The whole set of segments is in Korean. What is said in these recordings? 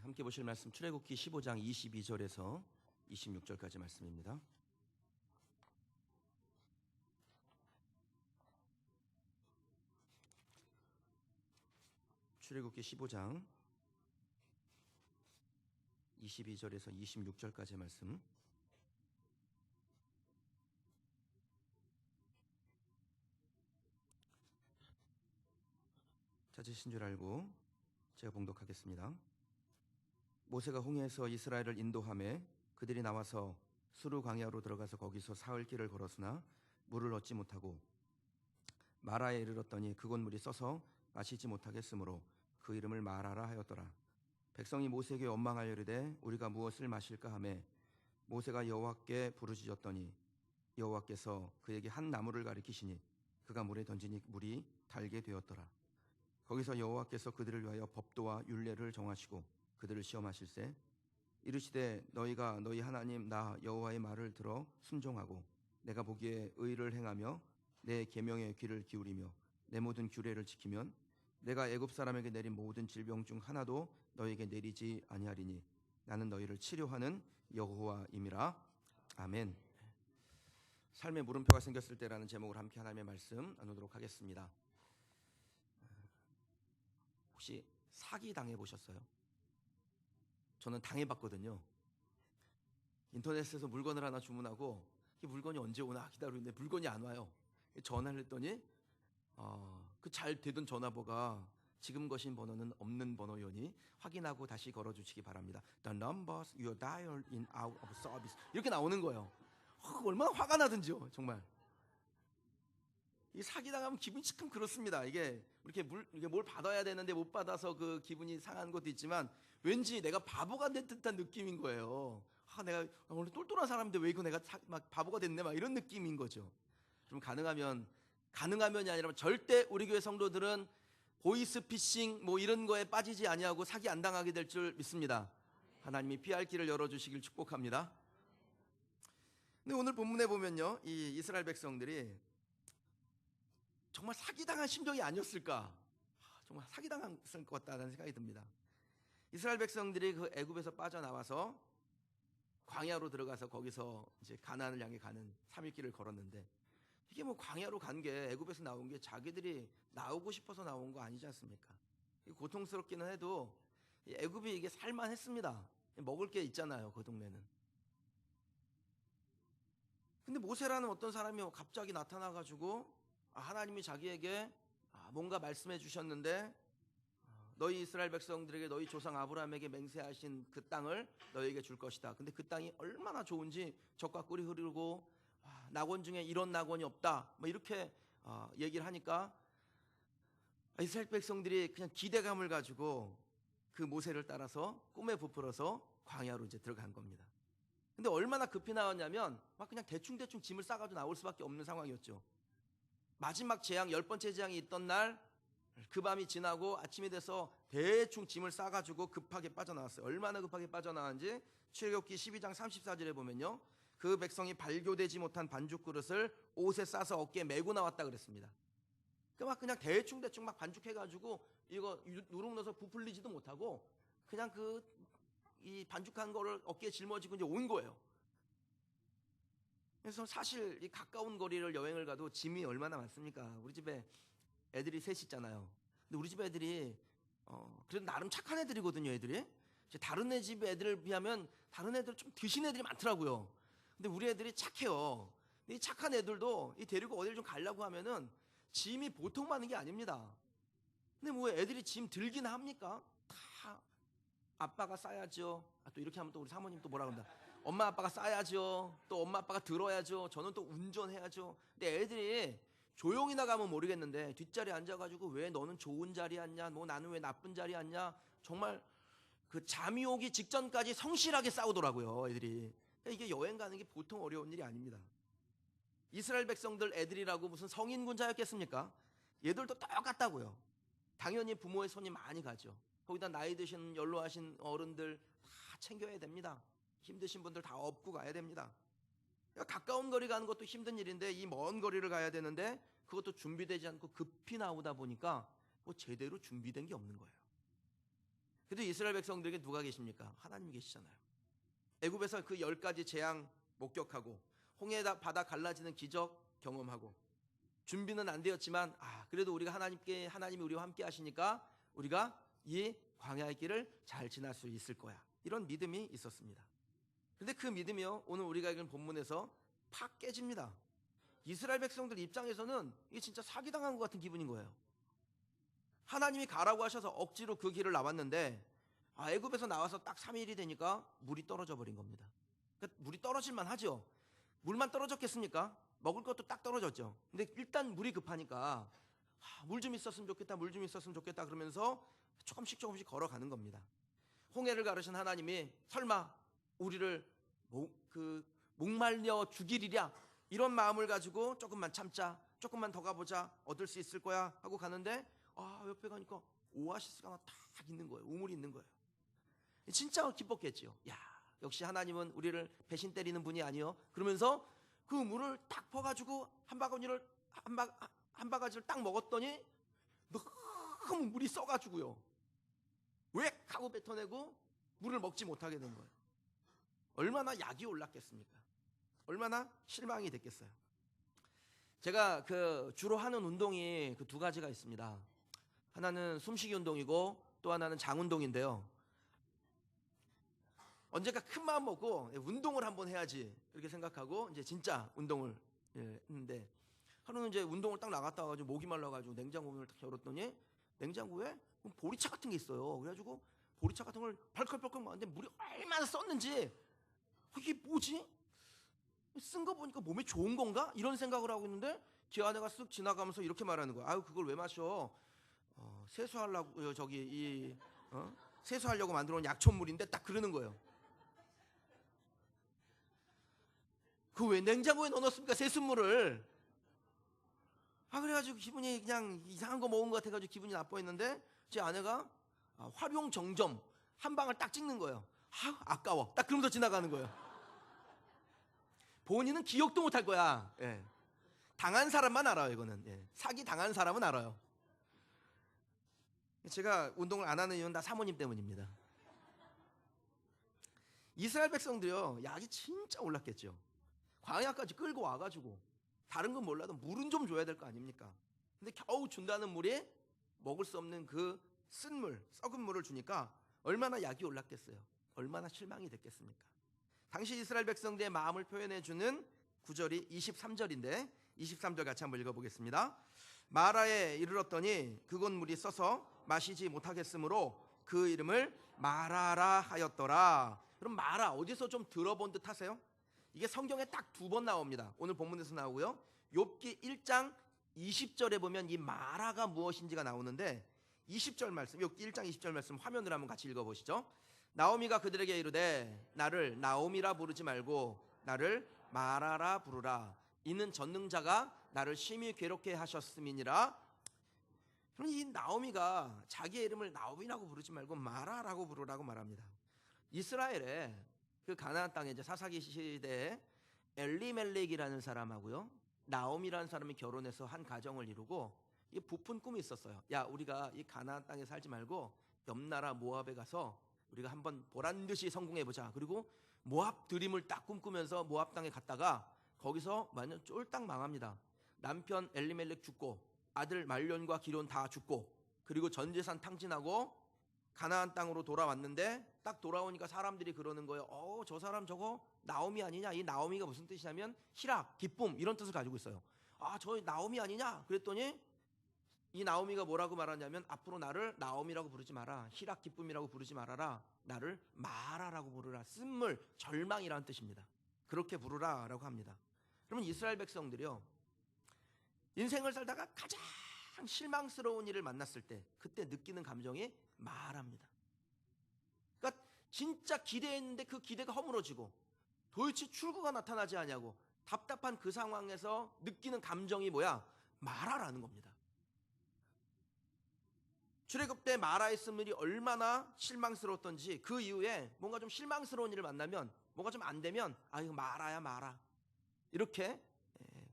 함께 보실 말씀 출애굽기 15장 22절에서 26절까지 말씀입니다. 출애굽기 15장 22절에서 26절까지 말씀. 찾으신 줄 알고 제가 봉독하겠습니다. 모세가 홍해에서 이스라엘을 인도하매 그들이 나와서 수르 광야로 들어가서 거기서 사흘 길을 걸었으나 물을 얻지 못하고 마라에 이르렀더니 그곳 물이 써서 마시지 못하겠으므로 그 이름을 마라라 하였더라. 백성이 모세에게 원망하여 이르되 우리가 무엇을 마실까 하매 모세가 여호와께 부르짖었더니 여호와께서 그에게 한 나무를 가리키시니 그가 물에 던지니 물이 달게 되었더라. 거기서 여호와께서 그들을 위하여 법도와 율례를 정하시고 그들을 시험하실세 이르시되 너희가 너희 하나님 나 여호와의 말을 들어 순종하고 내가 보기에 의를 행하며 내 계명에 귀를 기울이며 내 모든 규례를 지키면 내가 애굽 사람에게 내린 모든 질병 중 하나도 너희에게 내리지 아니하리니 나는 너희를 치료하는 여호와임이라. 아멘. 삶에 물음표가 생겼을 때라는 제목으로 함께 하나님의 말씀 나누도록 하겠습니다. 혹시 사기 당해보셨어요? 저는 당해봤거든요. 인터넷에서 물건을 하나 주문하고 이 물건이 언제 오나 기다리는데 물건이 안 와요. 전화를 했더니 그 잘 되던 전화번호가 지금 거신 번호는 없는 번호여니 확인하고 다시 걸어주시기 바랍니다. The numbers you dialed in out of service 이렇게 나오는 거예요. 얼마나 화가 나든지요. 정말 이 사기당하면 기분이 참 그렇습니다. 이게 이렇게 뭘 받아야 되는데 못 받아서 그 기분이 상한 것도 있지만 왠지 내가 바보가 된 듯한 느낌인 거예요. 내가 원래 똘똘한 사람인데 왜 이거 내가 막 바보가 됐네 막 이런 느낌인 거죠. 좀 가능하면이 아니라 절대 우리 교회 성도들은 보이스피싱 뭐 이런 거에 빠지지 아니하고 사기 안 당하게 될 줄 믿습니다. 하나님이 피할 길을 열어주시길 축복합니다. 근데 오늘 본문에 보면요, 이 이스라엘 백성들이 정말 사기당한 심정이 아니었을까? 정말 사기당했을 것 같다는 생각이 듭니다. 이스라엘 백성들이 그 애굽에서 빠져나와서 광야로 들어가서 거기서 이제 가나안을 향해 가는 3일 길을 걸었는데 이게 뭐 광야로 간 게 애굽에서 나온 게 자기들이 나오고 싶어서 나온 거 아니지 않습니까? 고통스럽기는 해도 애굽이 이게 살만했습니다. 먹을 게 있잖아요, 그 동네는. 근데 모세라는 어떤 사람이 갑자기 나타나가지고 하나님이 자기에게 뭔가 말씀해 주셨는데 너희 이스라엘 백성들에게 너희 조상 아브라함에게 맹세하신 그 땅을 너희에게 줄 것이다. 근데 그 땅이 얼마나 좋은지 젖과 꿀이 흐르고 낙원 중에 이런 낙원이 없다. 뭐 이렇게 얘기를 하니까 이스라엘 백성들이 그냥 기대감을 가지고 그 모세를 따라서 꿈에 부풀어서 광야로 이제 들어간 겁니다. 근데 얼마나 급히 나왔냐면 막 그냥 대충 짐을 싸가지고 나올 수밖에 없는 상황이었죠. 마지막 재앙 10번째 재앙이 있던 날 그 밤이 지나고 아침이 돼서 대충 짐을 싸가지고 급하게 빠져나왔어요. 얼마나 급하게 빠져나왔는지 출애굽기 12장 34절에 보면요, 그 백성이 발교되지 못한 반죽 그릇을 옷에 싸서 어깨에 메고 나왔다 그랬습니다. 그냥 대충 막 반죽해가지고 이거 누룩 넣어서 부풀리지도 못하고 그냥 이 반죽한 거를 어깨에 짊어지고 이제 온 거예요. 그래서 사실 이 가까운 거리를 여행을 가도 짐이 얼마나 많습니까? 우리 집에 애들이 셋 있잖아요. 근데 우리 집 애들이 그래도 나름 착한 애들이거든요. 애들이 다른 애 집 애들을 비하면 다른 애들 좀 드신 애들이 많더라고요. 근데 우리 애들이 착해요. 근데 이 착한 애들도 이 데리고 어딜 좀 가려고 하면은 짐이 보통 많은 게 아닙니다. 근데 뭐 애들이 짐 들긴 합니까? 다 아빠가 싸야죠. 또 이렇게 하면 또 우리 사모님 또 뭐라 그런다. 엄마 아빠가 싸야죠. 또 엄마 아빠가 들어야죠. 저는 또 운전해야죠. 근데 애들이 조용히 나가면 모르겠는데 뒷자리에 앉아가지고 왜 너는 좋은 자리에 앉냐, 뭐 나는 왜 나쁜 자리에 앉냐, 정말 그 잠이 오기 직전까지 성실하게 싸우더라고요, 애들이. 그러니까 이게 여행 가는 게 보통 어려운 일이 아닙니다. 이스라엘 백성들 애들이라고 무슨 성인 군자였겠습니까? 얘들도 똑같다고요. 당연히 부모의 손이 많이 가죠. 거기다 나이 드신 연로하신 어른들 다 챙겨야 됩니다. 힘드신 분들 다 업고 가야 됩니다. 가까운 거리 가는 것도 힘든 일인데 이 먼 거리를 가야 되는데 그것도 준비되지 않고 급히 나오다 보니까 뭐 제대로 준비된 게 없는 거예요. 그래도 이스라엘 백성들에게 누가 계십니까? 하나님이 계시잖아요. 애굽에서 그 10가지 재앙 목격하고 홍해 바다 갈라지는 기적 경험하고 준비는 안 되었지만 그래도 우리가 하나님이 우리와 함께 하시니까 우리가 이 광야의 길을 잘 지날 수 있을 거야. 이런 믿음이 있었습니다. 그런데 그 믿음이요, 오늘 우리가 읽은 본문에서 팍 깨집니다. 이스라엘 백성들 입장에서는 이게 진짜 사기당한 것 같은 기분인 거예요. 하나님이 가라고 하셔서 억지로 그 길을 나왔는데 애굽에서 나와서 딱 3일이 되니까 물이 떨어져 버린 겁니다. 그러니까 물이 떨어질만 하죠. 물만 떨어졌겠습니까? 먹을 것도 딱 떨어졌죠. 근데 일단 물이 급하니까 물 좀 있었으면 좋겠다, 물 좀 있었으면 좋겠다 그러면서 조금씩 걸어가는 겁니다. 홍해를 가르신 하나님이 설마 우리를 목말려 죽이리랴 이런 마음을 가지고 조금만 참자, 조금만 더 가보자, 얻을 수 있을 거야 하고 가는데 옆에 가니까 오아시스가 하나 딱 있는 거예요. 우물이 있는 거예요. 진짜 기뻤겠지요. 야, 역시 하나님은 우리를 배신 때리는 분이 아니요. 그러면서 그 물을 딱 퍼가지고 한 바가지를 딱 먹었더니 너무 물이 써가지고요. 왜 하고 뱉어내고 물을 먹지 못하게 된 거예요. 얼마나 약이 올랐겠습니까? 얼마나 실망이 됐겠어요. 제가 주로 하는 운동이 그 2가지가 있습니다. 하나는 숨쉬기 운동이고 또 하나는 장 운동인데요. 언젠가 큰 마음 먹고 운동을 한번 해야지 이렇게 생각하고 이제 진짜 운동을 했는데 하루는 이제 운동을 딱 나갔다 와가지고 목이 말라가지고 냉장고 문을 딱 열었더니 냉장고에 보리차 같은 게 있어요. 그래가지고 보리차 같은 걸 벌컥벌컥 먹었는데 물이 얼마나 썼는지 이게 뭐지? 쓴 거 보니까 몸에 좋은 건가? 이런 생각을 하고 있는데 제 아내가 쓱 지나가면서 이렇게 말하는 거야. 아유 그걸 왜 마셔? 세수하려고 세수하려고 만들어 놓은 약초물인데 딱 그러는 거예요. 그 왜 냉장고에 넣어놨습니까? 세수물을. 그래가지고 기분이 그냥 이상한 거 먹은 것 같아가지고 기분이 나빠했는데 제 아내가 활용정점 한 방을 딱 찍는 거예요. 아까워. 딱 그러면서 지나가는 거예요. 본인은 기억도 못할 거야. 예. 당한 사람만 알아요. 이거는. 예. 사기 당한 사람은 알아요. 제가 운동을 안 하는 이유는 다 사모님 때문입니다. 이스라엘 백성들이요, 약이 진짜 올랐겠죠. 광야까지 끌고 와가지고 다른 건 몰라도 물은 좀 줘야 될 거 아닙니까? 근데 겨우 준다는 물이 먹을 수 없는 그 쓴물, 썩은 물을 주니까 얼마나 약이 올랐겠어요. 얼마나 실망이 됐겠습니까? 당시 이스라엘 백성들의 마음을 표현해주는 구절이 23절인데 23절 같이 한번 읽어보겠습니다. 마라에 이르렀더니 그곳 물이 써서 마시지 못하겠으므로 그 이름을 마라라 하였더라. 그럼 마라 어디서 좀 들어본 듯 하세요? 이게 성경에 딱 2번 나옵니다. 오늘 본문에서 나오고요. 욥기 1장 20절에 보면 이 마라가 무엇인지가 나오는데 20절 말씀, 욥기 1장 20절 말씀 화면으로 한번 같이 읽어보시죠. 나오미가 그들에게 이르되 나를 나오미라 부르지 말고 나를 마라라 부르라. 이는 전능자가 나를 심히 괴롭게 하셨음이니라. 그럼 이 나오미가 자기의 이름을 나오미라고 부르지 말고 마라라고 부르라고 말합니다. 이스라엘에 그 가나안 땅에 이제 사사기 시대에 엘리멜렉이라는 사람하고요 나오미라는 사람이 결혼해서 한 가정을 이루고 이 부푼 꿈이 있었어요. 야, 우리가 이 가나안 땅에 살지 말고 옆나라 모압에 가서 우리가 한번 보란 듯이 성공해보자. 그리고 모압 드림을 딱 꿈꾸면서 모압 땅에 갔다가 거기서 완전 쫄딱 망합니다. 남편 엘리멜렉 죽고 아들 말론과 기론 다 죽고 그리고 전 재산 탕진하고 가나안 땅으로 돌아왔는데 딱 돌아오니까 사람들이 그러는 거예요. 저 사람 저거 나오미 아니냐? 이 나오미가 무슨 뜻이냐면 희락, 기쁨 이런 뜻을 가지고 있어요. 저 나오미 아니냐? 그랬더니 이 나오미가 뭐라고 말하냐면 앞으로 나를 나오미라고 부르지 마라. 희락, 기쁨이라고 부르지 말아라. 나를 마라라고 부르라. 쓴물, 절망이라는 뜻입니다. 그렇게 부르라라고 합니다. 그러면 이스라엘 백성들이요 인생을 살다가 가장 실망스러운 일을 만났을 때 그때 느끼는 감정이 마라입니다. 그러니까 진짜 기대했는데 그 기대가 허물어지고 도대체 출구가 나타나지 않냐고 답답한 그 상황에서 느끼는 감정이 뭐야? 마라라는 겁니다. 출애굽 때 마라의 쓴물이 얼마나 실망스러웠던지 그 이후에 뭔가 좀 실망스러운 일을 만나면 뭔가 좀 안 되면 이거 마라야 마라 이렇게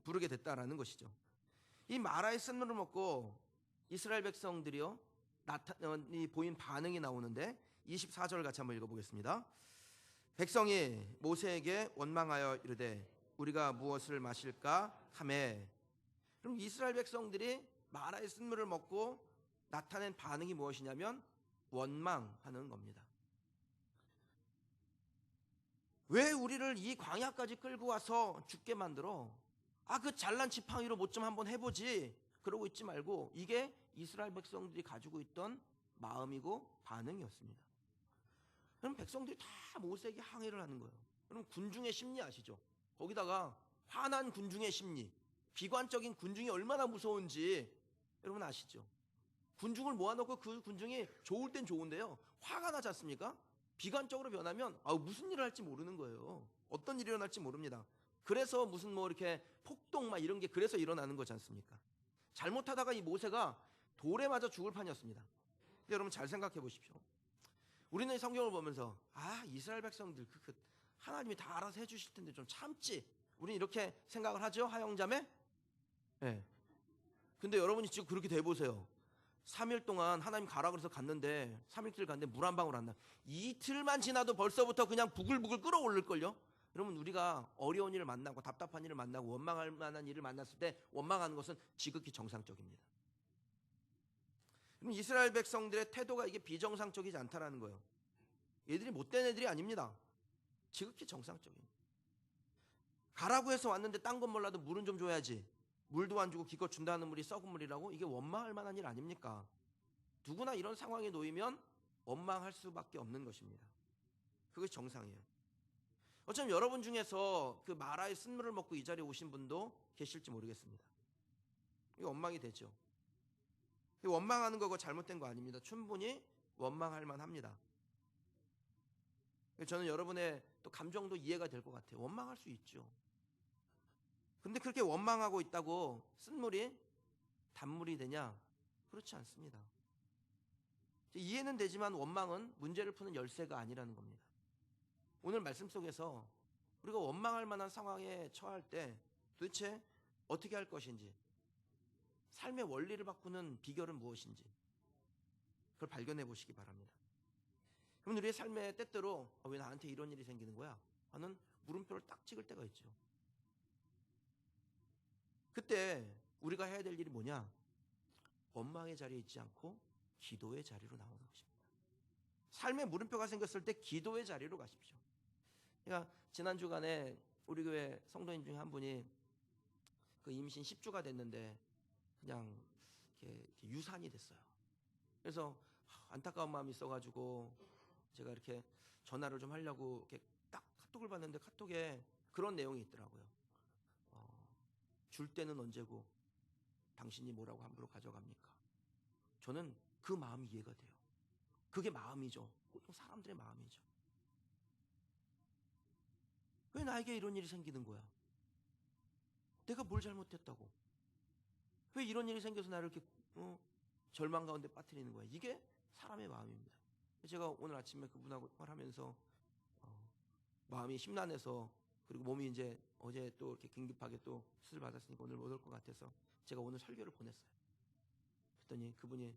부르게 됐다라는 것이죠. 이 마라의 쓴물을 먹고 이스라엘 백성들이요 보인 반응이 나오는데 24절 같이 한번 읽어보겠습니다. 백성이 모세에게 원망하여 이르되 우리가 무엇을 마실까 하매. 그럼 이스라엘 백성들이 마라의 쓴물을 먹고 나타낸 반응이 무엇이냐면 원망하는 겁니다. 왜 우리를 이 광야까지 끌고 와서 죽게 만들어? 그 잘난 지팡이로 뭐 좀 한번 해보지. 그러고 있지 말고, 이게 이스라엘 백성들이 가지고 있던 마음이고 반응이었습니다. 그럼 백성들이 다 모세에게 항의를 하는 거예요. 그럼 군중의 심리 아시죠? 거기다가 화난 군중의 심리, 비관적인 군중이 얼마나 무서운지 여러분 아시죠? 군중을 모아놓고 그 군중이 좋을 땐 좋은데요, 화가 나지 않습니까? 비관적으로 변하면 무슨 일을 할지 모르는 거예요. 어떤 일이 일어날지 모릅니다. 그래서 무슨 뭐 이렇게 폭동 막 이런 게 그래서 일어나는 거지 않습니까? 잘못하다가 이 모세가 돌에 맞아 죽을 판이었습니다. 근데 여러분 잘 생각해 보십시오. 우리는 이 성경을 보면서 이스라엘 백성들 하나님이 다 알아서 해주실 텐데 좀 참지, 우리는 이렇게 생각을 하죠, 하영자매? 네. 근데 여러분이 지금 그렇게 돼보세요. 3일 동안 하나님 가라 그래서 갔는데 3일길 갔는데 물 한 방울 안 나. 이틀만 지나도 벌써부터 그냥 부글부글 끓어올릴걸요. 여러분, 우리가 어려운 일을 만나고 답답한 일을 만나고 원망할 만한 일을 만났을 때 원망하는 것은 지극히 정상적입니다. 그럼 이스라엘 백성들의 태도가 이게 비정상적이지 않다라는 거예요. 얘들이 못된 애들이 아닙니다. 지극히 정상적입니다. 가라고 해서 왔는데 딴 건 몰라도 물은 좀 줘야지, 물도 안 주고 기껏 준다는 물이 썩은 물이라고, 이게 원망할 만한 일 아닙니까? 누구나 이런 상황에 놓이면 원망할 수밖에 없는 것입니다. 그것이 정상이에요. 어쩌면 여러분 중에서 그 마라의 쓴물을 먹고 이 자리에 오신 분도 계실지 모르겠습니다. 이게 원망이 되죠. 원망하는 거고 잘못된 거 아닙니다. 충분히 원망할 만합니다. 저는 여러분의 또 감정도 이해가 될 것 같아요. 원망할 수 있죠. 근데 그렇게 원망하고 있다고 쓴물이 단물이 되냐? 그렇지 않습니다. 이해는 되지만 원망은 문제를 푸는 열쇠가 아니라는 겁니다. 오늘 말씀 속에서 우리가 원망할 만한 상황에 처할 때 도대체 어떻게 할 것인지, 삶의 원리를 바꾸는 비결은 무엇인지 그걸 발견해 보시기 바랍니다. 그럼 우리의 삶에 때때로 왜 나한테 이런 일이 생기는 거야? 하는 물음표를 딱 찍을 때가 있죠. 그때 우리가 해야 될 일이 뭐냐? 원망의 자리에 있지 않고 기도의 자리로 나오는 것입니다. 삶에 물음표가 생겼을 때 기도의 자리로 가십시오. 그러니까 지난 주간에 우리 교회 성도님 중에 한 분이 그 임신 10주가 됐는데 그냥 이렇게 유산이 됐어요. 그래서 안타까운 마음이 있어가지고 제가 이렇게 전화를 좀 하려고 이렇게 딱 카톡을 봤는데 카톡에 그런 내용이 있더라고요. 줄 때는 언제고 당신이 뭐라고 함부로 가져갑니까? 저는 그 마음이 이해가 돼요. 그게 마음이죠. 보통 사람들의 마음이죠. 왜 나에게 이런 일이 생기는 거야? 내가 뭘 잘못했다고? 왜 이런 일이 생겨서 나를 이렇게 절망 가운데 빠뜨리는 거야? 이게 사람의 마음입니다. 제가 오늘 아침에 그분하고 말하면서 마음이 심란해서, 그리고 몸이 이제 어제 또 이렇게 긴급하게 또 수술 받았으니까 오늘 못 올 것 같아서 제가 오늘 설교를 보냈어요. 그랬더니 그분이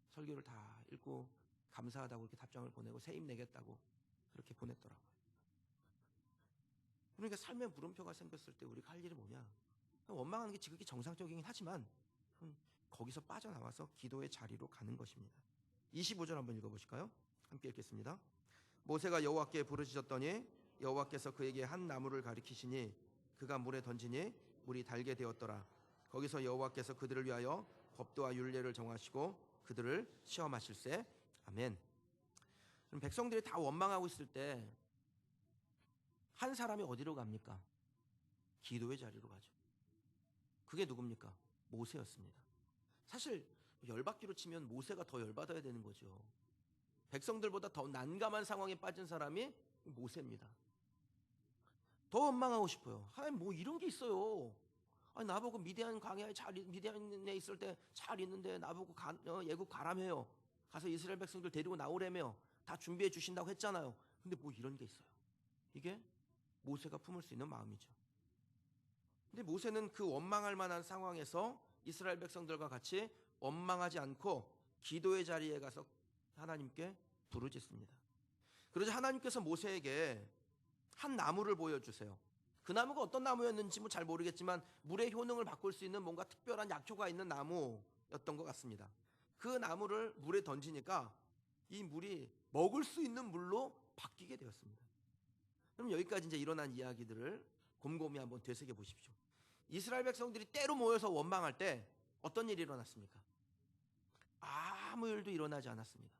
설교를 다 읽고 감사하다고 이렇게 답장을 보내고 새 힘 내겠다고 그렇게 보냈더라고요. 그러니까 삶의 물음표가 생겼을 때 우리가 할 일이 뭐냐? 원망하는 게 지극히 정상적이긴 하지만 거기서 빠져나와서 기도의 자리로 가는 것입니다. 25절 한번 읽어보실까요? 함께 읽겠습니다. 모세가 여호와께 부르짖었더니 여호와께서 그에게 한 나무를 가리키시니 그가 물에 던지니 물이 달게 되었더라. 거기서 여호와께서 그들을 위하여 법도와 율례를 정하시고 그들을 시험하실세. 아멘. 그럼 백성들이 다 원망하고 있을 때 한 사람이 어디로 갑니까? 기도의 자리로 가죠. 그게 누굽니까? 모세였습니다. 사실 열받기로 치면 모세가 더 열받아야 되는 거죠. 백성들보다 더 난감한 상황에 빠진 사람이 모세입니다. 더 원망하고 싶어요. 하나님, 뭐 이런 게 있어요. 나보고 미디안 광야에 미디안에 있을 때 잘 있는데 나보고 예굽 가라며요. 가서 이스라엘 백성들 데리고 나오라며 다 준비해 주신다고 했잖아요. 근데 뭐 이런 게 있어요. 이게 모세가 품을 수 있는 마음이죠. 근데 모세는 그 원망할 만한 상황에서 이스라엘 백성들과 같이 원망하지 않고 기도의 자리에 가서 하나님께 부르짖습니다. 그러자 하나님께서 모세에게 한 나무를 보여주세요. 그 나무가 어떤 나무였는지 잘 모르겠지만 물의 효능을 바꿀 수 있는 뭔가 특별한 약효가 있는 나무였던 것 같습니다. 그 나무를 물에 던지니까 이 물이 먹을 수 있는 물로 바뀌게 되었습니다. 그럼 여기까지 이제 일어난 이야기들을 곰곰이 한번 되새겨 보십시오. 이스라엘 백성들이 때로 모여서 원망할 때 어떤 일이 일어났습니까? 아무 일도 일어나지 않았습니다.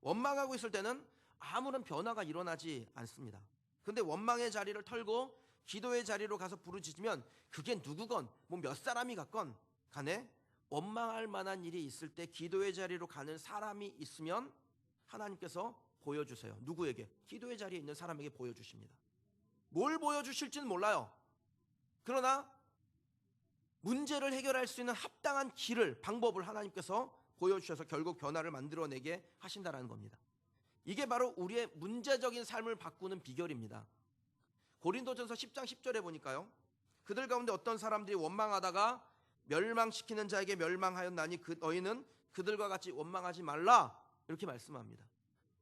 원망하고 있을 때는 아무런 변화가 일어나지 않습니다. 근데 원망의 자리를 털고 기도의 자리로 가서 부르짖으면 그게 누구건 몇 사람이 갔건 간에 원망할 만한 일이 있을 때 기도의 자리로 가는 사람이 있으면 하나님께서 보여주세요. 누구에게? 기도의 자리에 있는 사람에게 보여주십니다. 뭘 보여주실지는 몰라요. 그러나 문제를 해결할 수 있는 합당한 길을, 방법을 하나님께서 보여주셔서 결국 변화를 만들어내게 하신다는 겁니다. 이게 바로 우리의 문제적인 삶을 바꾸는 비결입니다. 고린도전서 10장 10절에 보니까요, 그들 가운데 어떤 사람들이 원망하다가 멸망시키는 자에게 멸망하였나니 너희는 그들과 같이 원망하지 말라, 이렇게 말씀합니다.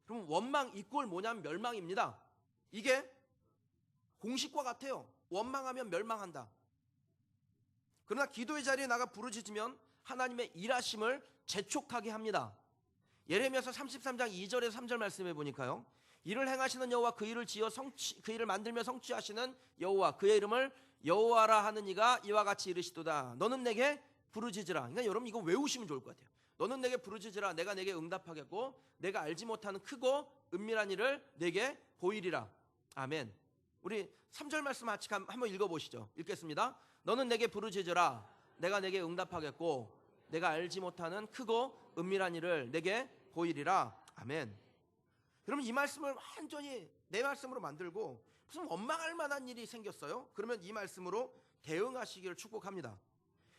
그럼 원망 이꼴 뭐냐면 멸망입니다. 이게 공식과 같아요. 원망하면 멸망한다. 그러나 기도의 자리에 나가 부르짖으면 하나님의 일하심을 재촉하게 합니다. 예레미야서 33장 2절에서 3절 말씀해 보니까요, 이를 행하시는 여호와, 그 일을 지어 그 일을 만들며 성취하시는 여호와, 그의 이름을 여호와라 하는 이가 이와 같이 이르시도다. 너는 내게 부르짖으라. 그러니까 여러분 이거 외우시면 좋을 것 같아요. 너는 내게 부르짖으라. 내가 내게 응답하겠고 내가 알지 못하는 크고 은밀한 일을 내게 보이리라. 아멘. 우리 3절 말씀 같이 한번 읽어보시죠. 읽겠습니다. 너는 내게 부르짖으라. 내가 내게 응답하겠고 내가 알지 못하는 크고 은밀한 일을 내게 보이리라. 아멘. 여러분 이 말씀을 완전히 내 말씀으로 만들고 무슨 원망할 만한 일이 생겼어요? 그러면 이 말씀으로 대응하시기를 축복합니다.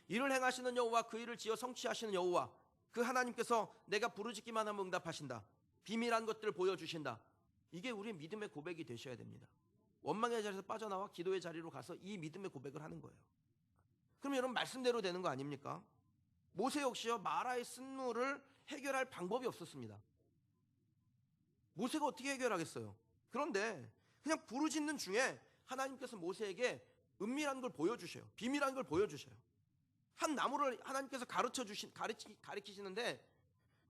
이를 행하시는 여호와, 그 일을 지어 성취하시는 여호와, 그 하나님께서 내가 부르짖기만 하면 응답하신다. 비밀한 것들을 보여주신다. 이게 우리의 믿음의 고백이 되셔야 됩니다. 원망의 자리에서 빠져나와 기도의 자리로 가서 이 믿음의 고백을 하는 거예요. 그럼 여러분 말씀대로 되는 거 아닙니까? 모세 역시요, 마라의 쓴물을 해결할 방법이 없었습니다. 모세가 어떻게 해결하겠어요? 그런데 그냥 부르짖는 중에 하나님께서 모세에게 은밀한 걸 보여주셔요. 비밀한 걸 보여주셔요. 한 나무를 하나님께서 가르치시는데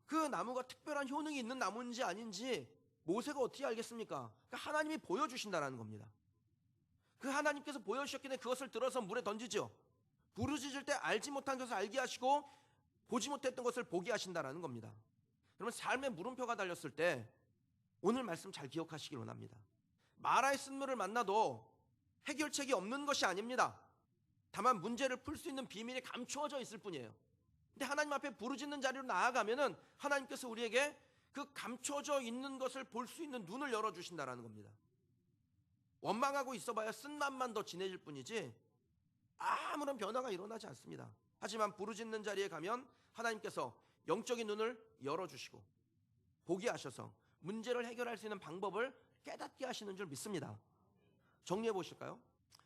그 나무가 특별한 효능이 있는 나무인지 아닌지 모세가 어떻게 알겠습니까? 그러니까 하나님이 보여주신다는 겁니다. 그 하나님께서 보여주셨기에 그것을 들어서 물에 던지죠. 부르짖을 때 알지 못한 것을 알게 하시고 보지 못했던 것을 보게 하신다는 겁니다. 그러면 삶의 물음표가 달렸을 때 오늘 말씀 잘 기억하시길 원합니다. 마라의 쓴물을 만나도 해결책이 없는 것이 아닙니다. 다만 문제를 풀 수 있는 비밀이 감추어져 있을 뿐이에요. 근데 하나님 앞에 부르짖는 자리로 나아가면은 하나님께서 우리에게 그 감춰져 있는 것을 볼 수 있는 눈을 열어주신다는 겁니다. 원망하고 있어봐야 쓴맛만 더 진해질 뿐이지 아무런 변화가 일어나지 않습니다. 하지만 부르짖는 자리에 가면 하나님께서 영적인 눈을 열어주시고 보게 하셔서 문제를 해결할 수 있는 방법을 깨닫게 하시는 줄 믿습니다. 정리해 보실까요?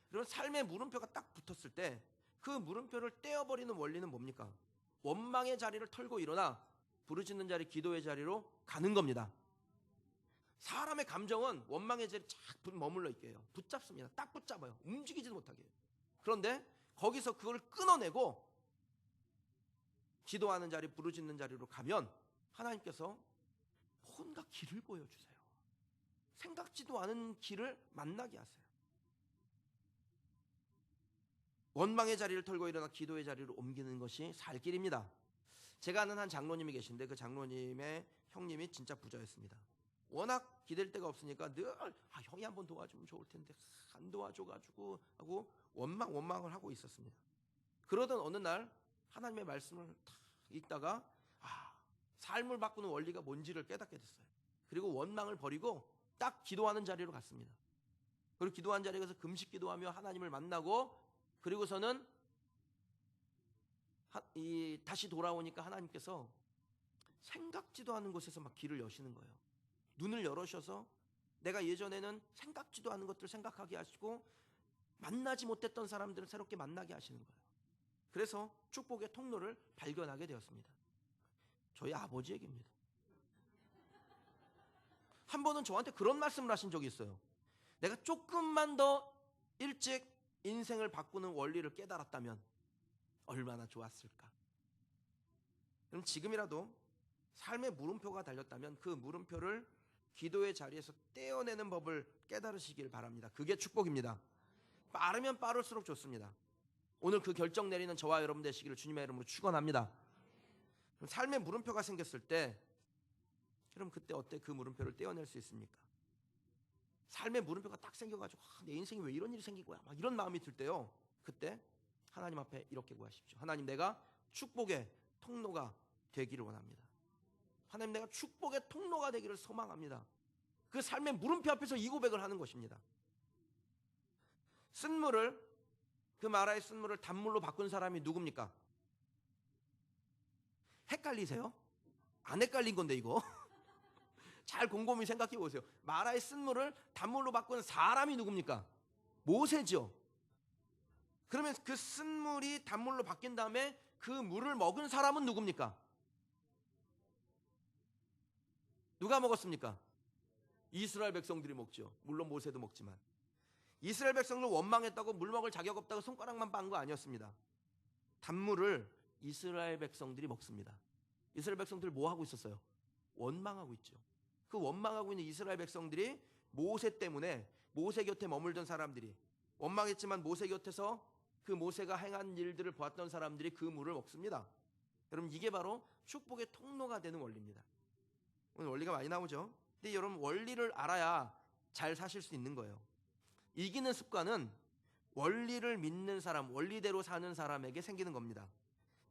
그럼 삶의 물음표가 딱 붙었을 때 그 물음표를 떼어버리는 원리는 뭡니까? 원망의 자리를 털고 일어나 부르짖는 자리, 기도의 자리로 가는 겁니다. 사람의 감정은 원망의 자리에 쫙 머물러 있게 해요. 붙잡습니다. 딱 붙잡아요. 움직이지도 못하게 해요. 그런데 거기서 그걸 끊어내고 기도하는 자리, 부르짖는 자리로 가면 하나님께서 뭔가 길을 보여주세요. 생각지도 않은 길을 만나게 하세요. 원망의 자리를 털고 일어나 기도의 자리로 옮기는 것이 살 길입니다. 제가 아는 한 장로님이 계신데 그 장로님의 형님이 진짜 부자였습니다. 워낙 기댈 데가 없으니까 늘 형이 한번 도와주면 좋을 텐데 안 도와줘가지고 하고 원망을 하고 있었습니다. 그러던 어느 날 하나님의 말씀을 탁 읽다가 삶을 바꾸는 원리가 뭔지를 깨닫게 됐어요. 그리고 원망을 버리고 딱 기도하는 자리로 갔습니다. 그리고 기도한 자리에 가서 금식 기도하며 하나님을 만나고 그리고서는 다시 돌아오니까 하나님께서 생각지도 않은 곳에서 막 길을 여시는 거예요. 눈을 열어셔서 내가 예전에는 생각지도 않은 것들을 생각하게 하시고 만나지 못했던 사람들을 새롭게 만나게 하시는 거예요. 그래서 축복의 통로를 발견하게 되었습니다. 저희 아버지 얘기입니다. 한 번은 저한테 그런 말씀을 하신 적이 있어요. 내가 조금만 더 일찍 인생을 바꾸는 원리를 깨달았다면 얼마나 좋았을까. 그럼 지금이라도 삶의 물음표가 달렸다면 그 물음표를 기도의 자리에서 떼어내는 법을 깨달으시길 바랍니다. 그게 축복입니다. 빠르면 빠를수록 좋습니다. 오늘 그 결정 내리는 저와 여러분 되시기를 주님의 이름으로 축원합니다. 삶의 물음표가 생겼을 때 그럼 그때 어때 그 물음표를 떼어낼 수 있습니까? 삶의 물음표가 딱 생겨가지고 내 인생에 왜 이런 일이 생긴 거야 막 이런 마음이 들 때요, 그때 하나님 앞에 이렇게 구하십시오. 하나님, 내가 축복의 통로가 되기를 원합니다. 하나님, 내가 축복의 통로가 되기를 소망합니다. 그 삶의 물음표 앞에서 이 고백을 하는 것입니다. 쓴물을, 그 마라의 쓴물을 단물로 바꾼 사람이 누굽니까? 헷갈리세요? 안 헷갈린 건데 이거 잘 곰곰이 생각해 보세요. 마라의 쓴물을 단물로 바꾼 사람이 누굽니까? 모세죠. 그러면 그 쓴물이 단물로 바뀐 다음에 그 물을 먹은 사람은 누굽니까? 누가 먹었습니까? 이스라엘 백성들이 먹죠. 물론 모세도 먹지만. 이스라엘 백성들 원망했다고 물 먹을 자격 없다고 손가락만 빤 거 아니었습니다. 단물을 이스라엘 백성들이 먹습니다. 이스라엘 백성들 뭐 하고 있었어요? 원망하고 있죠. 그 원망하고 있는 이스라엘 백성들이 모세 때문에, 모세 곁에 머물던 사람들이 원망했지만 모세 곁에서 그 모세가 행한 일들을 보았던 사람들이 그 물을 먹습니다. 여러분, 이게 바로 축복의 통로가 되는 원리입니다. 오늘 원리가 많이 나오죠. 근데 여러분, 원리를 알아야 잘 사실 수 있는 거예요. 이기는 습관은 원리를 믿는 사람, 원리대로 사는 사람에게 생기는 겁니다.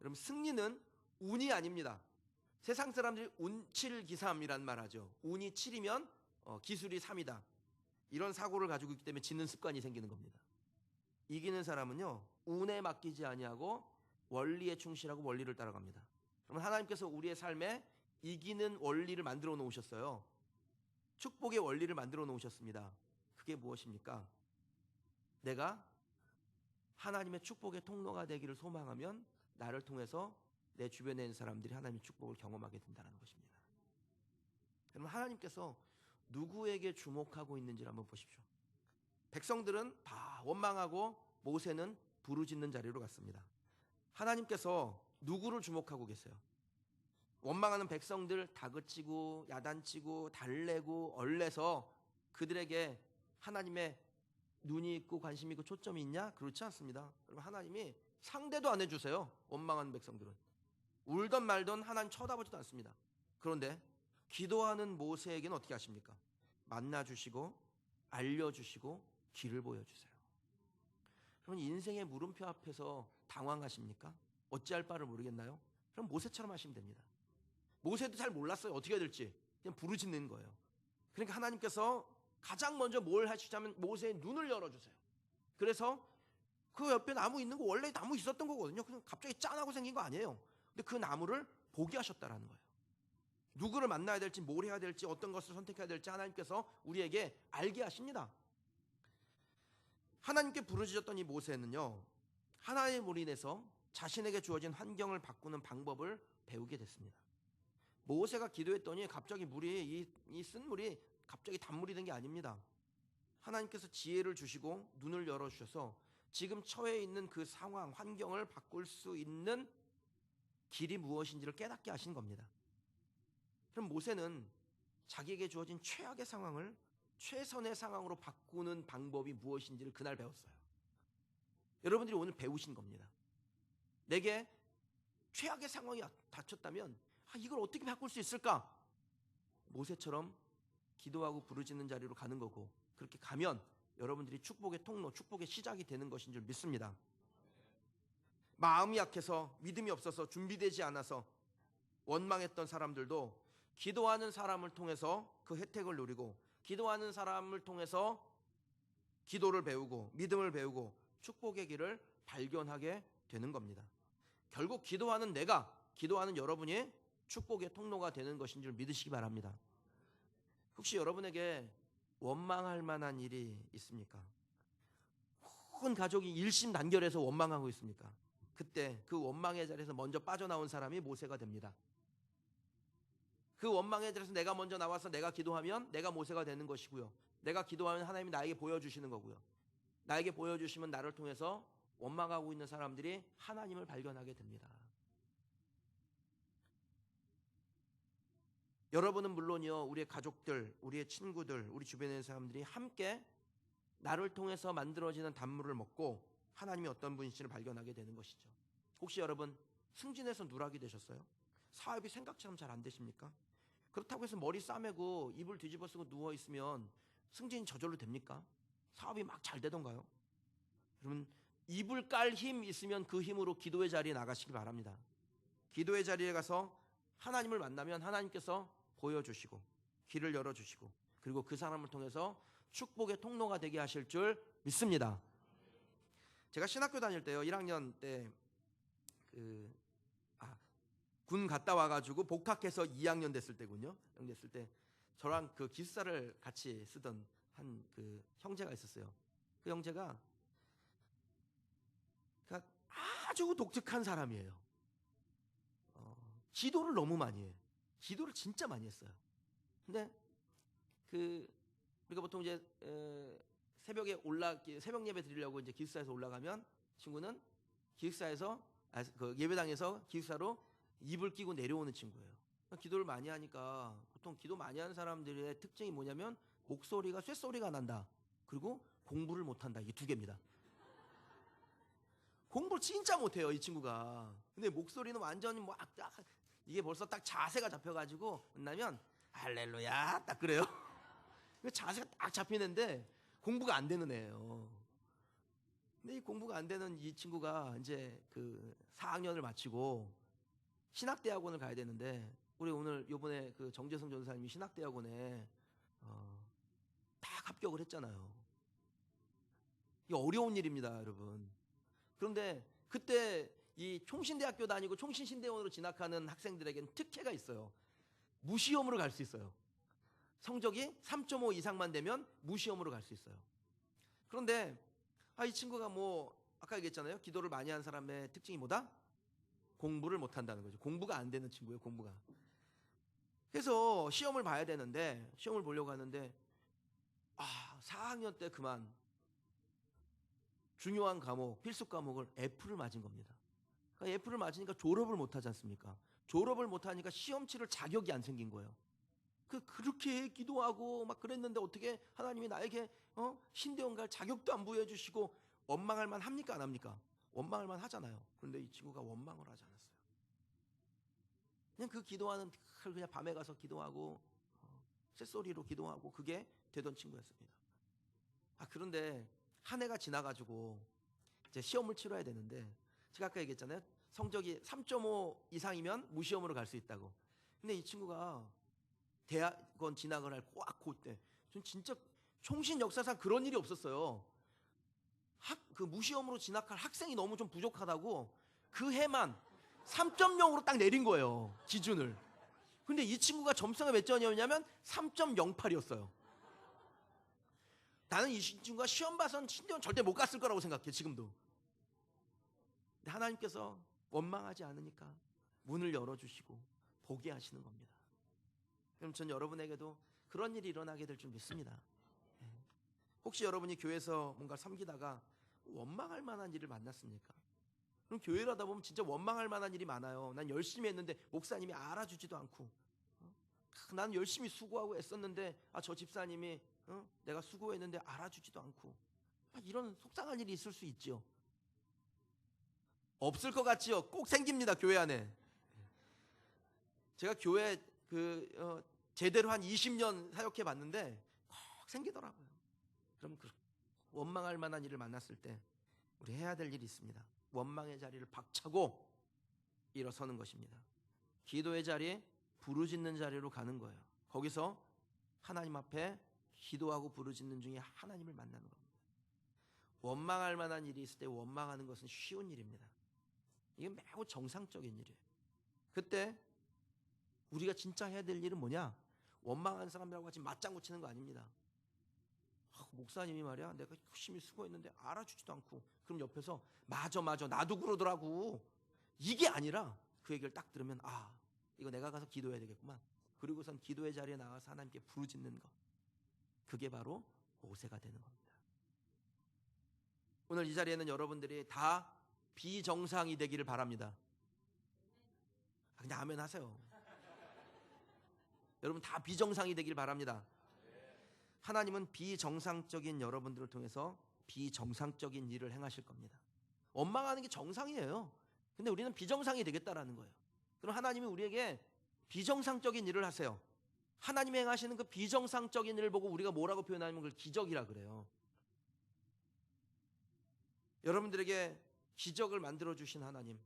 여러분, 승리는 운이 아닙니다. 세상 사람들이 운칠기삼이란 말 하죠. 운이 7이면 기술이 3이다. 이런 사고를 가지고 있기 때문에 지는 습관이 생기는 겁니다. 이기는 사람은요, 운에 맡기지 아니하고 원리에 충실하고 원리를 따라갑니다. 그러면 하나님께서 우리의 삶에 이기는 원리를 만들어 놓으셨어요. 축복의 원리를 만들어 놓으셨습니다. 그게 무엇입니까? 내가 하나님의 축복의 통로가 되기를 소망하면 나를 통해서 내 주변에 있는 사람들이 하나님의 축복을 경험하게 된다는 것입니다. 그러면 하나님께서 누구에게 주목하고 있는지를 한번 보십시오. 백성들은 다 원망하고 모세는 부르짖는 자리로 갔습니다. 하나님께서 누구를 주목하고 계세요? 원망하는 백성들 다그치고 야단치고 달래고 얼레서 그들에게 하나님의 눈이 있고 관심이 있고 초점이 있냐? 그렇지 않습니다. 그럼 하나님이 상대도 안 해주세요. 원망하는 백성들은 울던 말던 하나님 쳐다보지도 않습니다. 그런데 기도하는 모세에게는 어떻게 하십니까? 만나주시고 알려주시고 길을 보여주세요. 그럼 인생의 물음표 앞에서 당황하십니까? 어찌할 바를 모르겠나요? 그럼 모세처럼 하시면 됩니다. 모세도 잘 몰랐어요. 어떻게 해야 될지. 그냥 부르짖는 거예요. 그러니까 하나님께서 가장 먼저 뭘 하시자면 모세의 눈을 열어주세요. 그래서 그 옆에 나무 있는 거 원래 나무 있었던 거거든요. 그냥 갑자기 짠하고 생긴 거 아니에요. 근데 그 나무를 보게 하셨다라는 거예요. 누구를 만나야 될지, 뭘 해야 될지, 어떤 것을 선택해야 될지 하나님께서 우리에게 알게 하십니다. 하나님께 부르짖었던 이 모세는요, 하나님을 인해서 자신에게 주어진 환경을 바꾸는 방법을 배우게 됐습니다. 모세가 기도했더니 갑자기 물이, 이 쓴물이 갑자기 단물이 된 게 아닙니다. 하나님께서 지혜를 주시고 눈을 열어주셔서 지금 처해 있는 그 상황, 환경을 바꿀 수 있는 길이 무엇인지를 깨닫게 하신 겁니다. 그럼 모세는 자기에게 주어진 최악의 상황을 최선의 상황으로 바꾸는 방법이 무엇인지를 그날 배웠어요. 여러분들이 오늘 배우신 겁니다. 내게 최악의 상황이 닥쳤다면 이걸 어떻게 바꿀 수 있을까? 모세처럼 기도하고 부르짖는 자리로 가는 거고, 그렇게 가면 여러분들이 축복의 통로, 축복의 시작이 되는 것인 줄 믿습니다. 마음이 약해서, 믿음이 없어서, 준비되지 않아서 원망했던 사람들도 기도하는 사람을 통해서 그 혜택을 누리고, 기도하는 사람을 통해서 기도를 배우고 믿음을 배우고 축복의 길을 발견하게 되는 겁니다. 결국 기도하는 내가, 기도하는 여러분이 축복의 통로가 되는 것인 줄 믿으시기 바랍니다. 혹시 여러분에게 원망할 만한 일이 있습니까? 온 가족이 일심단결해서 원망하고 있습니까? 그때 그 원망의 자리에서 먼저 빠져나온 사람이 모세가 됩니다. 그 원망에 대해서 내가 먼저 나와서 내가 기도하면 내가 모세가 되는 것이고요. 내가 기도하면 하나님이 나에게 보여주시는 거고요. 나에게 보여주시면 나를 통해서 원망하고 있는 사람들이 하나님을 발견하게 됩니다. 여러분은 물론이요, 우리의 가족들, 우리의 친구들, 우리 주변에 있는 사람들이 함께 나를 통해서 만들어지는 단물을 먹고 하나님이 어떤 분이신지를 발견하게 되는 것이죠. 혹시 여러분 승진해서 누락이 되셨어요? 사업이 생각처럼 잘 안 되십니까? 그렇다고 해서 머리 싸매고 이불 뒤집어 쓰고 누워 있으면 승진이 저절로 됩니까? 사업이 막 잘 되던가요? 여러분, 이불 깔 힘 있으면 그 힘으로 기도의 자리에 나가시기 바랍니다. 기도의 자리에 가서 하나님을 만나면 하나님께서 보여주시고 길을 열어주시고 그리고 그 사람을 통해서 축복의 통로가 되게 하실 줄 믿습니다. 제가 신학교 다닐 때요, 1학년 때 군 갔다 와가지고 복학해서 2학년 됐을 때군요. 됐을 때 저랑 그 기숙사를 같이 쓰던 한 그 형제가 있었어요. 그 형제가 그러니까 아주 독특한 사람이에요. 기도를 너무 많이 해요. 기도를 진짜 많이 했어요. 근데 우리가 보통 이제 새벽에 새벽 예배 드리려고 이제 기숙사에서 올라가면 친구는 기숙사에서 그 예배당에서 기숙사로 이불 끼고 내려오는 친구예요. 기도를 많이 하니까 보통 기도 많이 하는 사람들의 특징이 뭐냐면 목소리가 쇳소리가 난다. 그리고 공부를 못한다. 이 두 개입니다. 공부를 진짜 못해요, 이 친구가. 근데 목소리는 완전히 이게 벌써 딱 자세가 잡혀가지고 만나면 할렐루야 딱 그래요. 자세가 딱 잡히는데 공부가 안 되는 애예요. 근데 이 공부가 안 되는 이 친구가 이제 그 4학년을 마치고 신학대학원을 가야 되는데 우리 오늘 요번에 그 정재성 전사님이 신학대학원에 딱 합격을 했잖아요. 이게 어려운 일입니다, 여러분. 그런데 그때 이 총신대학교 다니고 총신신대원으로 진학하는 학생들에게는 특혜가 있어요. 무시험으로 갈 수 있어요. 성적이 3.5 이상만 되면 무시험으로 갈 수 있어요. 그런데 이 친구가 아까 얘기했잖아요. 기도를 많이 한 사람의 특징이 뭐다? 공부를 못한다는 거죠. 공부가 안 되는 친구예요, 공부가. 그래서 시험을 봐야 되는데 시험을 보려고 하는데 4학년 때 그만 중요한 과목, 필수 과목을 F를 맞은 겁니다. 그러니까 F를 맞으니까 졸업을 못하지 않습니까? 졸업을 못하니까 시험 치를 자격이 안 생긴 거예요. 그렇게 기도하고 막 그랬는데 어떻게 하나님이 나에게 신대원 갈 자격도 안 부여해 주시고 원망할 만 합니까, 안 합니까? 원망할 만 하잖아요. 그런데 이 친구가 원망을 하지 않았어요. 그냥 그 기도하는 그냥 밤에 가서 기도하고 쇳소리로 기도하고 그게 되던 친구였습니다. 그런데 한 해가 지나가지고 이제 시험을 치러야 되는데 제가 아까 얘기했잖아요. 성적이 3.5 이상이면 무시험으로 갈 수 있다고. 근데 이 친구가 대학원 진학을 할 때 전 진짜 총신 역사상 그런 일이 없었어요. 그 무시험으로 진학할 학생이 너무 좀 부족하다고 그 해만 3.0으로 딱 내린 거예요, 기준을. 근데 이 친구가 점수가 몇 점이었냐면 3.08이었어요. 나는 이 친구가 시험 봐서는 신대원 절대 못 갔을 거라고 생각해, 지금도. 근데 하나님께서 원망하지 않으니까 문을 열어주시고 보게 하시는 겁니다. 그럼 전 여러분에게도 그런 일이 일어나게 될 줄 믿습니다. 혹시 여러분이 교회에서 뭔가 섬기다가 원망할 만한 일을 만났습니까? 그럼 교회를 하다 보면 진짜 원망할 만한 일이 많아요. 난 열심히 했는데 목사님이 알아주지도 않고, 난 열심히 수고하고 애썼는데 저 집사님이 내가 수고했는데 알아주지도 않고, 이런 속상한 일이 있을 수 있죠. 없을 것 같지요? 꼭 생깁니다, 교회 안에. 제가 교회 제대로 한 20년 사역해 봤는데 꼭 생기더라고요. 그럼 원망할 만한 일을 만났을 때 우리 해야 될 일이 있습니다. 원망의 자리를 박차고 일어서는 것입니다. 기도의 자리에 부르짖는 자리로 가는 거예요. 거기서 하나님 앞에 기도하고 부르짖는 중에 하나님을 만나는 겁니다. 원망할 만한 일이 있을 때 원망하는 것은 쉬운 일입니다. 이게 매우 정상적인 일이에요. 그때 우리가 진짜 해야 될 일은 뭐냐? 원망하는 사람들하고 같이 맞장구 치는 거 아닙니다. 목사님이 말이야, 내가 열심히 수고했는데 알아주지도 않고, 그럼 옆에서 맞아 나도 그러더라고, 이게 아니라 그 얘기를 딱 들으면 이거 내가 가서 기도해야 되겠구만. 그리고선 기도의 자리에 나가서 하나님께 부르짖는 것, 그게 바로 모세가 되는 겁니다. 오늘 이 자리에는 여러분들이 다 비정상이 되기를 바랍니다. 그냥 아멘 하세요. 여러분 다 비정상이 되길 바랍니다. 하나님은 비정상적인 여러분들을 통해서 비정상적인 일을 행하실 겁니다. 원망하는 게 정상이에요. 근데 우리는 비정상이 되겠다라는 거예요. 그럼 하나님이 우리에게 비정상적인 일을 하세요. 하나님이 행하시는 그 비정상적인 일을 보고 우리가 뭐라고 표현하면 그걸 기적이라 그래요. 여러분들에게 기적을 만들어 주신 하나님,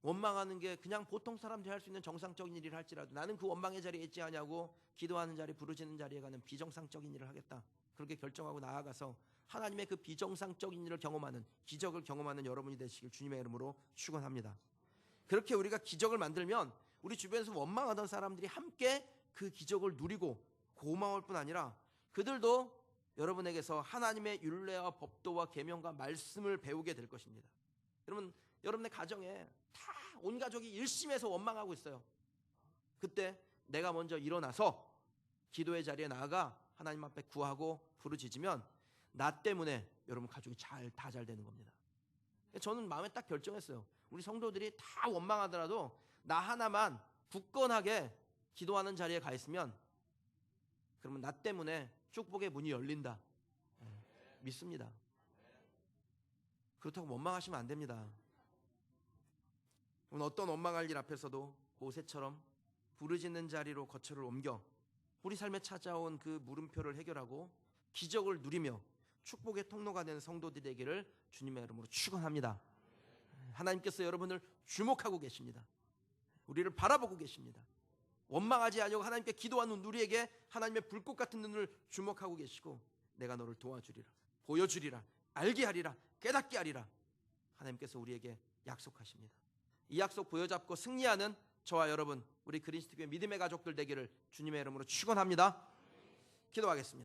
원망하는 게 그냥 보통 사람들이 할 수 있는 정상적인 일을 할지라도 나는 그 원망의 자리에 있지 않냐고 기도하는 자리, 부르짖는 자리에 가는 비정상적인 일을 하겠다, 그렇게 결정하고 나아가서 하나님의 그 비정상적인 일을 경험하는, 기적을 경험하는 여러분이 되시길 주님의 이름으로 축원합니다. 그렇게 우리가 기적을 만들면 우리 주변에서 원망하던 사람들이 함께 그 기적을 누리고 고마울 뿐 아니라 그들도 여러분에게서 하나님의 율례와 법도와 계명과 말씀을 배우게 될 것입니다. 여러분, 여러분의 가정에 다 온 가족이 일심해서 원망하고 있어요. 그때 내가 먼저 일어나서 기도의 자리에 나아가 하나님 앞에 구하고 부르짖으면 나 때문에 여러분 가족이 다 잘 되는 겁니다. 저는 마음에 딱 결정했어요. 우리 성도들이 다 원망하더라도 나 하나만 굳건하게 기도하는 자리에 가 있으면 그러면 나 때문에 축복의 문이 열린다. 믿습니다. 그렇다고 원망하시면 안 됩니다. 어떤 원망할 일 앞에서도 모세처럼 부르짖는 자리로 거처를 옮겨 우리 삶에 찾아온 그 물음표를 해결하고 기적을 누리며 축복의 통로가 되는 성도들이 되기를 주님의 이름으로 축원합니다. 하나님께서 여러분을 주목하고 계십니다. 우리를 바라보고 계십니다. 원망하지 않으려고 하나님께 기도하는 우리에게 하나님의 불꽃 같은 눈을 주목하고 계시고 내가 너를 도와주리라, 보여주리라, 알게 하리라, 깨닫게 하리라 하나님께서 우리에게 약속하십니다. 이 약속 부여잡고 승리하는 저와 여러분, 우리 그리스도교회 믿음의 가족들 되기를 주님의 이름으로 축원합니다. 기도하겠습니다.